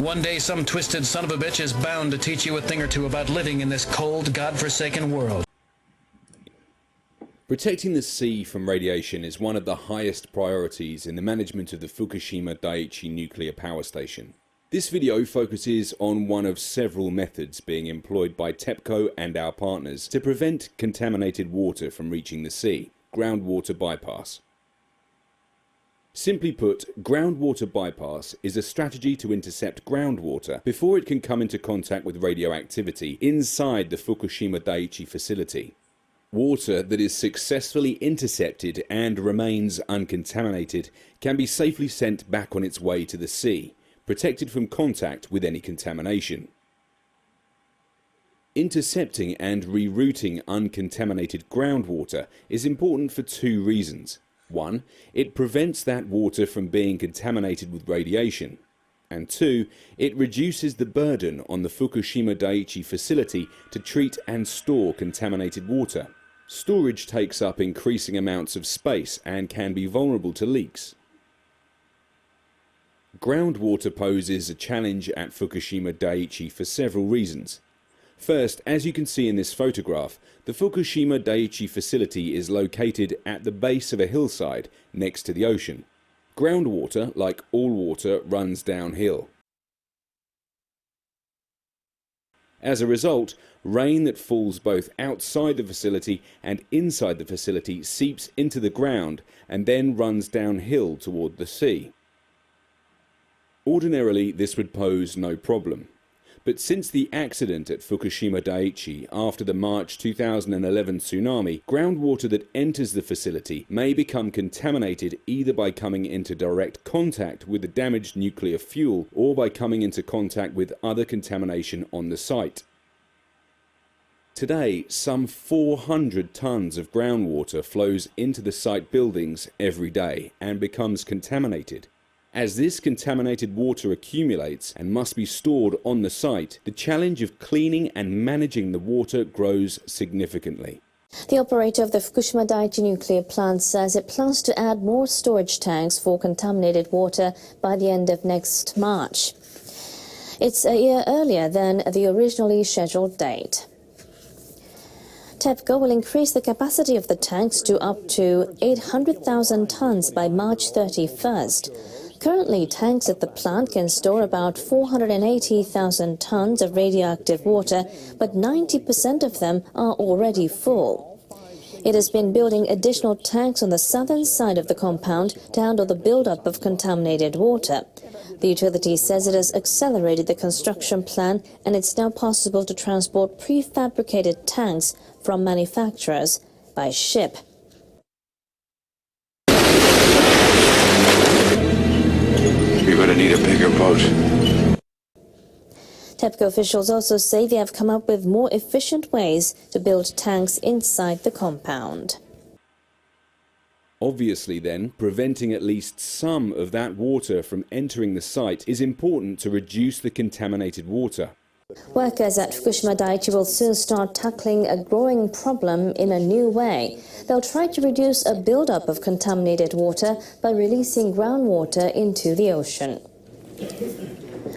One day some twisted son of a bitch is bound to teach you a thing or two about living in this cold, godforsaken world. Protecting the sea from radiation is one of the highest priorities in the management of the Fukushima Daiichi nuclear power station. This video focuses on one of several methods being employed by TEPCO and our partners to prevent contaminated water from reaching the sea: groundwater bypass. Simply put, groundwater bypass is a strategy to intercept groundwater before it can come into contact with radioactivity inside the Fukushima Daiichi facility. Water that is successfully intercepted and remains uncontaminated can be safely sent back on its way to the sea, protected from contact with any contamination. Intercepting and rerouting uncontaminated groundwater is important for two reasons. One, it prevents that water from being contaminated with radiation. And two, it reduces the burden on the Fukushima Daiichi facility to treat and store contaminated water. Storage takes up increasing amounts of space and can be vulnerable to leaks. Groundwater poses a challenge at Fukushima Daiichi for several reasons. First, as you can see in this photograph, the Fukushima Daiichi facility is located at the base of a hillside next to the ocean. Groundwater, like all water, runs downhill. As a result, rain that falls both outside the facility and inside the facility seeps into the ground and then runs downhill toward the sea. Ordinarily, this would pose no problem. But since the accident at Fukushima Daiichi after the March 2011 tsunami, groundwater that enters the facility may become contaminated either by coming into direct contact with the damaged nuclear fuel or by coming into contact with other contamination on the site. Today, some 400 tons of groundwater flows into the site buildings every day and becomes contaminated. As this contaminated water accumulates and must be stored on the site, the challenge of cleaning and managing the water grows significantly. The operator of the Fukushima Daiichi nuclear plant says it plans to add more storage tanks for contaminated water by the end of next March. It's a year earlier than the originally scheduled date. TEPCO will increase the capacity of the tanks to up to 800,000 tons by March 31st. Currently, tanks at the plant can store about 480,000 tons of radioactive water, but 90% of them are already full. It has been building additional tanks on the southern side of the compound to handle the buildup of contaminated water. The utility says it has accelerated the construction plan, and it's now possible to transport prefabricated tanks from manufacturers by ship. You're going to need a bigger boat. TEPCO officials also say they have come up with more efficient ways to build tanks inside the compound. Obviously then, preventing at least some of that water from entering the site is important to reduce the contaminated water. Workers at Fukushima Daiichi will soon start tackling a growing problem in a new way. They'll try to reduce a buildup of contaminated water by releasing groundwater into the ocean.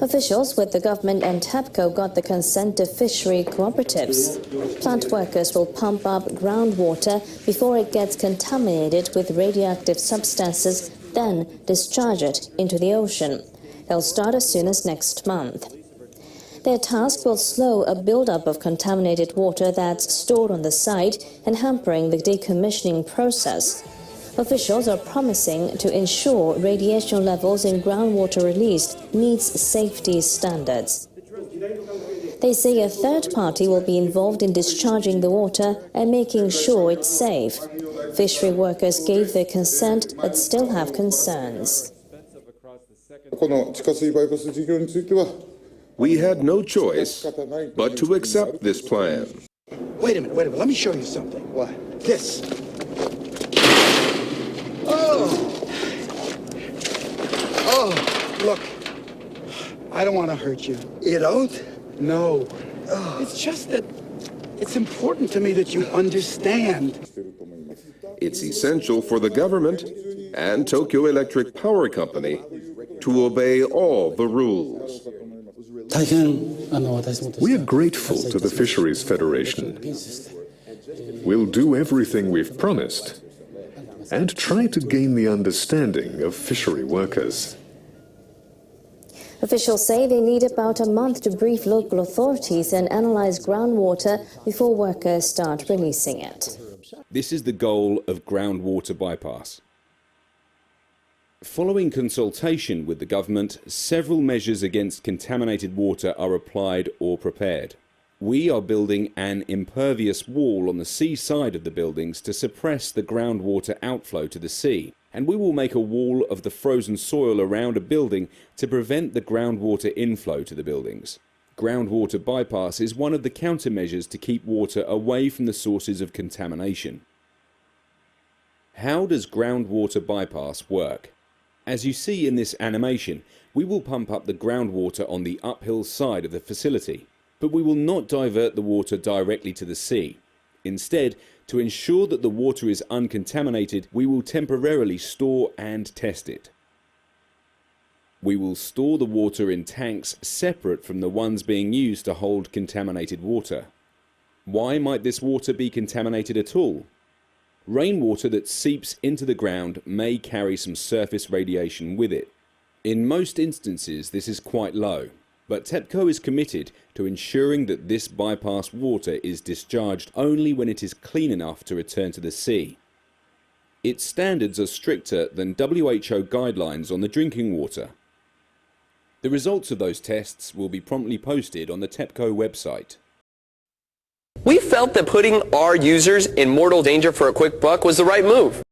Officials with the government and TEPCO got the consent of fishery cooperatives. Plant workers will pump up groundwater before it gets contaminated with radioactive substances, then discharge it into the ocean. They'll start as soon as next month. Their task will slow a buildup of contaminated water that's stored on the site and hampering the decommissioning process. Officials are promising to ensure radiation levels in groundwater released meets safety standards. They say a third party will be involved in discharging the water and making sure it's safe. Fishery workers gave their consent but still have concerns. We had no choice but to accept this plan. Wait a minute, let me show you something. What? This. Oh, look, I don't want to hurt you. You don't? No. It's just that it's important to me that you understand. It's essential for the government and Tokyo Electric Power Company to obey all the rules. We are grateful to the Fisheries Federation. We'll do everything we've promised and try to gain the understanding of fishery workers. Officials say they need about a month to brief local authorities and analyze groundwater before workers start releasing it. This is the goal of groundwater bypass. Following consultation with the government, several measures against contaminated water are applied or prepared. We are building an impervious wall on the sea side of the buildings to suppress the groundwater outflow to the sea, and we will make a wall of the frozen soil around a building to prevent the groundwater inflow to the buildings. Groundwater bypass is one of the countermeasures to keep water away from the sources of contamination. How does groundwater bypass work? As you see in this animation, we will pump up the groundwater on the uphill side of the facility, but we will not divert the water directly to the sea. Instead, to ensure that the water is uncontaminated, we will temporarily store and test it. We will store the water in tanks separate from the ones being used to hold contaminated water. Why might this water be contaminated at all? Rainwater that seeps into the ground may carry some surface radiation with it. In most instances, this is quite low, but TEPCO is committed to ensuring that this bypass water is discharged only when it is clean enough to return to the sea. Its standards are stricter than WHO guidelines on the drinking water. The results of those tests will be promptly posted on the TEPCO website. We felt that putting our users in mortal danger for a quick buck was the right move.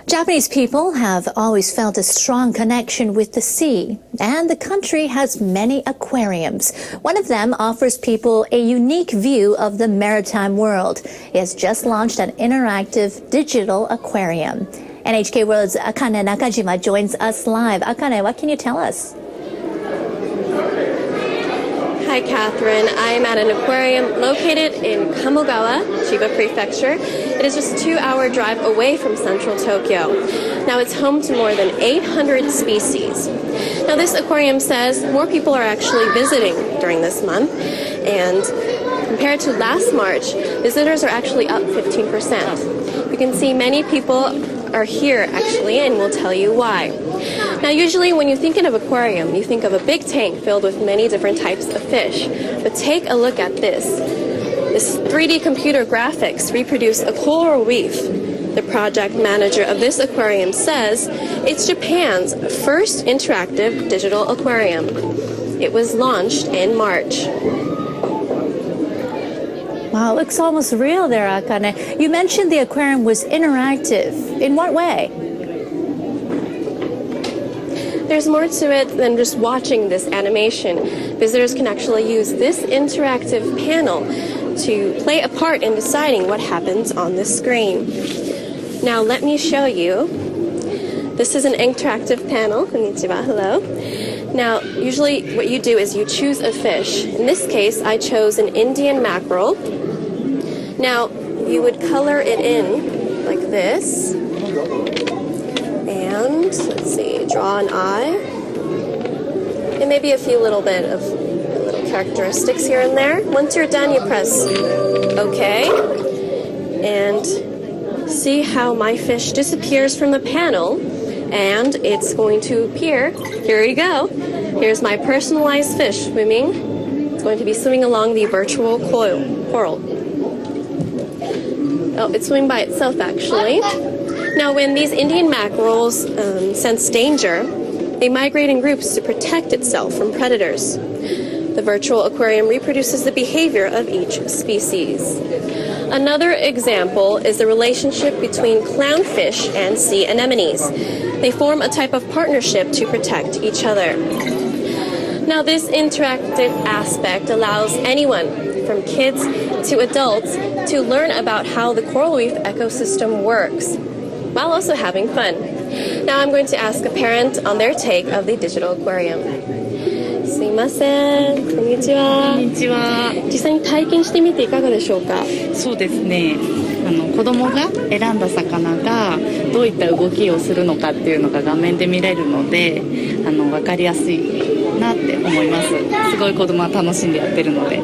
Japanese people have always felt a strong connection with the sea, and the country has many aquariums. One of them offers people a unique view of the maritime world. It has just launched an interactive digital aquarium. NHK World's Akane Nakajima joins us live. Akane, what can you tell us? Hi, Catherine. I'm at an aquarium located in Kamogawa, Chiba Prefecture. It is just a 2-hour drive away from central Tokyo. Now, it's home to more than 800 species. Now, this aquarium says more people are actually visiting during this month, and compared to last March, visitors are actually up 15%. You can see many people are here, actually, and we'll tell you why. Now, usually when you think of aquarium, you think of a big tank filled with many different types of fish. But take a look at this. This 3D computer graphics reproduce a coral reef. The project manager of this aquarium says it's Japan's first interactive digital aquarium. It was launched in March. Wow, it looks almost real there, Akane. You mentioned the aquarium was interactive. In what way? There's more to it than just watching this animation. Visitors can actually use this interactive panel to play a part in deciding what happens on the screen. Now let me show you. This is an interactive panel. Konnichiwa, hello. Now, usually what you do is you choose a fish. In this case, I chose an Indian mackerel. Now, you would color it in like this. And, let's see, draw an eye. And maybe a few little characteristics here and there. Once you're done, you press OK. And see how my fish disappears from the panel. And it's going to appear. Here we go. Here's my personalized fish swimming. It's going to be swimming along the virtual coral. Oh, it's swimming by itself, actually. Now, when these Indian mackerels sense danger, they migrate in groups to protect itself from predators. The virtual aquarium reproduces the behavior of each species. Another example is the relationship between clownfish and sea anemones. They form a type of partnership to protect each other. Now, this interactive aspect allows anyone, from kids to adults, to learn about how the coral reef ecosystem works, while also having fun. Now I'm going to ask a parent on their take of the digital aquarium. すいません、こんにちは。こんにちは。実際に体験してみていかがでしょうか。そうですね。子供が選んだ魚がどういった動きをするのかっていうのが画面で見れるので、分かりやすいなって思思います。すごい子供は楽しんでやってるので。は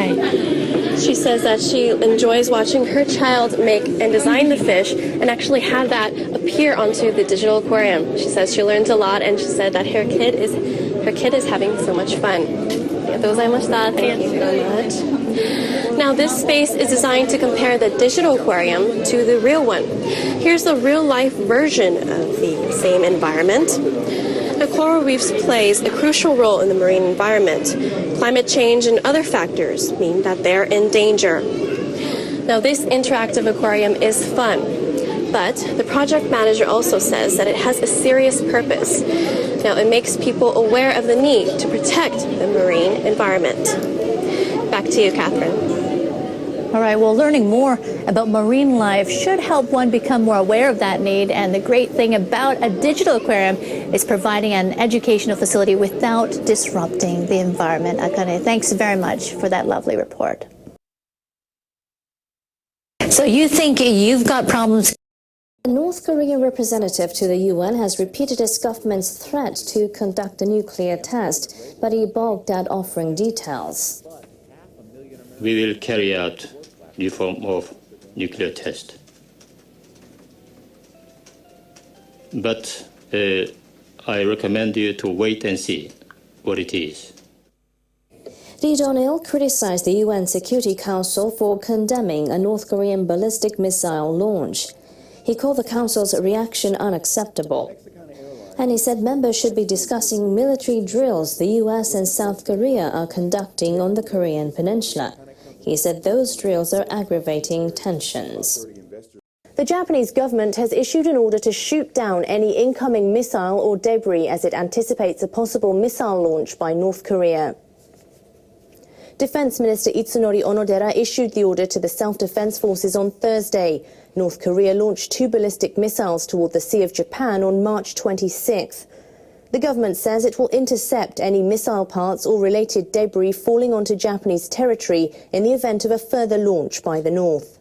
い。She says that she enjoys watching her child make and design the fish and actually have that appear onto the digital aquarium. She says she learns a lot, and she said that her kid is having so much fun. Thank you very much. Now, this space is designed to compare the digital aquarium to the real one. Here's the real-life version of the same environment. The coral reefs plays a crucial role in the marine environment. Climate change and other factors mean that they're in danger. Now, this interactive aquarium is fun, but the project manager also says that it has a serious purpose. Now, it makes people aware of the need to protect the marine environment. Back to you, Catherine. All right, well, learning more about marine life should help one become more aware of that need. And the great thing about a digital aquarium is providing an educational facility without disrupting the environment. Akane, thanks very much for that lovely report. So you think you've got problems? The North Korean representative to the UN has repeated his government's threat to conduct a nuclear test, but he balked at offering details. We will carry out new form of nuclear test. But I recommend you to wait and see what it is. Lee Dong-il criticized the UN Security Council for condemning a North Korean ballistic missile launch. He called the Council's reaction unacceptable. And he said members should be discussing military drills the US and South Korea are conducting on the Korean peninsula. He said those drills are aggravating tensions. The Japanese government has issued an order to shoot down any incoming missile or debris as it anticipates a possible missile launch by North Korea. Defense Minister Itsunori Onodera issued the order to the self-defense forces on Thursday. North Korea launched 2 ballistic missiles toward the Sea of Japan on March 26th. The government says it will intercept any missile parts or related debris falling onto Japanese territory in the event of a further launch by the North.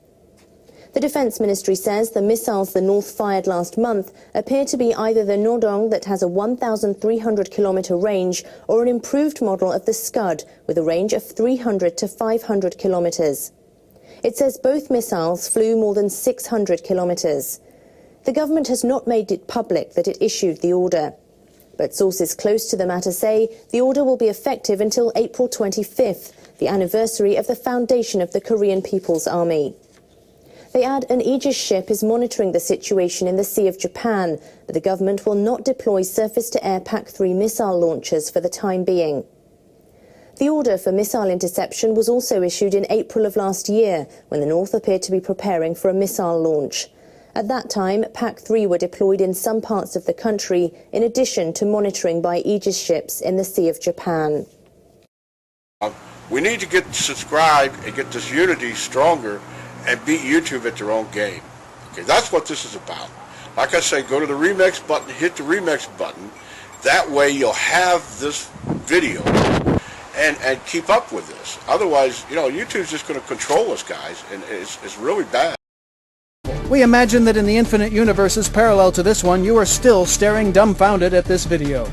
The Defense Ministry says the missiles the North fired last month appear to be either the Nodong that has a 1,300-kilometer range or an improved model of the Scud with a range of 300 to 500 kilometers. It says both missiles flew more than 600 kilometers. The government has not made it public that it issued the order. But sources close to the matter say the order will be effective until April 25th, the anniversary of the foundation of the Korean People's Army. They add an Aegis ship is monitoring the situation in the Sea of Japan, but the government will not deploy surface-to-air PAC-3 missile launchers for the time being. The order for missile interception was also issued in April of last year, when the North appeared to be preparing for a missile launch. At that time, PAC-3 were deployed in some parts of the country, in addition to monitoring by Aegis ships in the Sea of Japan. We need to get subscribed and get this unity stronger and beat YouTube at their own game. Okay, that's what this is about. Like I say, go to the Remix button, hit the Remix button. That way you'll have this video and keep up with this. Otherwise, YouTube's just going to control us, guys, and it's really bad. We imagine that in the infinite universes parallel to this one, you are still staring dumbfounded at this video.